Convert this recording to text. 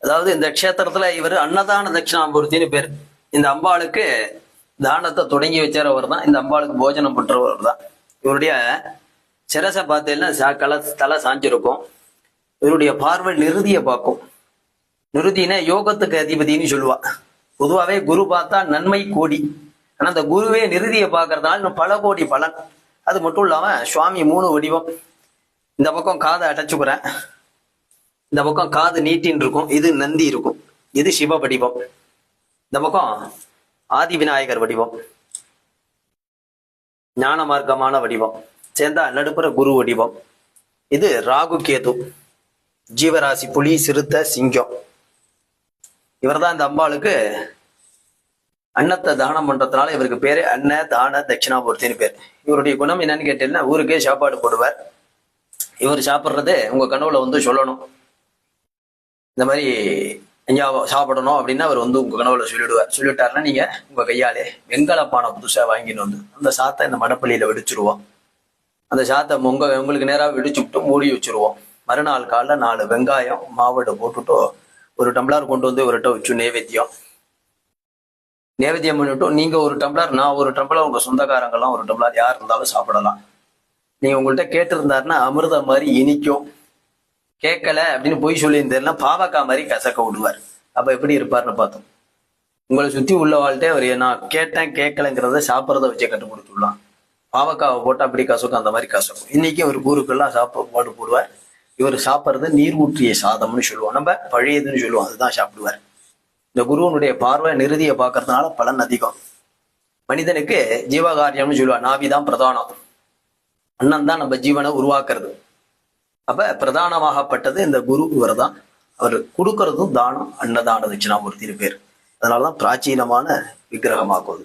அதாவது இந்த க்ஷேத்திரத்துல இவர் அன்னதான தட்சிணாமூர்த்தின்னு பேர். இந்த அம்பாளுக்கு தானத்தை தொடங்கி வச்சவர் தான். இந்த அம்பாளுக்கு போஜனம் பண்றவர் தான். இவருடைய சிரசை பார்த்தீங்கன்னா தலை சாஞ்சிருக்கும். இவருடைய பார்வை நிருதியை பார்க்கும். நிருதினா யோகத்துக்கு அதிபதினு சொல்லுவா. பொதுவாகவே குரு பார்த்தா நன்மை கோடி. ஆனா அந்த குருவே நிருதியை பார்க்கறதுனால இன்னும் பல கோடி பலன். அது மட்டும் இல்லாம சுவாமி 3 வடிவம். இந்த பக்கம் காதை அடைச்சுக்கிறேன், இந்த பக்கம் காது நீட்டின்னு இருக்கும், இது நந்தி இருக்கும், இது சிவ வடிவம். இந்த பக்கம் ஆதி விநாயகர் வடிவம், ஞான மார்க்கமான வடிவம். சேர்ந்தா நடுப்புற குரு வடிவம். இது ராகு கேது, ஜீவராசி புலி சிறுத்தை சிங்கம். இவர் தான் இந்த அம்பாளுக்கு அன்னத்தை தானம் பண்றதுனால இவருக்கு பேரு அன்ன தான தட்சிணாமூர்த்தின்னு பேர். இவருடைய குணம் என்னன்னு கேட்டீங்கன்னா, ஊருக்கே சாப்பாடு போடுவார். இவர் சாப்பிட்றது உங்க கனவுல சொல்லணும். இந்த மாதிரி எங்கேயா சாப்பிடணும் அப்படின்னா அவர் உங்க கனவுல சொல்லிடுவார். சொல்லிட்டாருன்னா நீங்க உங்க கையாலே வெண்கல பானை புதுசா வாங்கின்னு அந்த சாத்தை இந்த மடப்பள்ளியில வெடிச்சிருவோம். அந்த சாத்தை உங்களுக்கு நேராக வெடிச்சு விட்டு மூடி வச்சிருவோம். மறுநாள் காலைல 4 வெங்காயம் மாவடு போட்டுட்டு 1 டம்ளர் கொண்டு இவர்கிட்ட வச்சு நைவேத்தியம் பண்ணிவிட்டோம். நீங்க 1 டம்ளர், நான் 1 டம்ளர், உங்க சொந்தக்காரங்கெல்லாம் 1 டம்ளர், யார் இருந்தாலும் சாப்பிடலாம். நீங்க உங்கள்கிட்ட கேட்டிருந்தாருன்னா அமிர்தம் மாதிரி இனிக்கும். கேட்கல அப்படின்னு பொய் சொல்லியிருந்தாருன்னா பாவக்காய் மாதிரி கசக்க விடுவார். அப்ப எப்படி இருப்பார்னு பார்த்தோம். உங்களை சுத்தி உள்ள வாழ்ட்டே அவர் நான் கேட்டேன் கேட்கலங்கிறத சாப்பிட்றத வச்சு கட்டு கொடுத்துடலாம். பாவக்காவை போட்டு அப்படி கசக்கும், அந்த மாதிரி கசக்கும். இன்னைக்கு அவர் ஊருக்கெல்லாம் சாப்பாடு போடுவார். இவர் சாப்பிட்றது நீர் ஊற்றிய சாதம்னு சொல்லுவோம், நம்ம பழையதுன்னு சொல்லுவோம், அதுதான் சாப்பிடுவார். இந்த குருவனுடைய பார்வை நிருதியை பார்க்கறதுனால பலன் அதிகம். மனிதனுக்கு ஜீவகாரியம்னு சொல்லுவா. நாவிதான் பிரதானம். அண்ணன் தான் நம்ம ஜீவனை உருவாக்குறது. அப்ப பிரதானமாகப்பட்டது இந்த குரு. இவர் தான். அவர் கொடுக்கறதும் தானம், அன்னதான தட்சிணாமூர்த்தின்னு பேர். அதனாலதான் பிராச்சீனமான விக்கிரகமாக்குவது.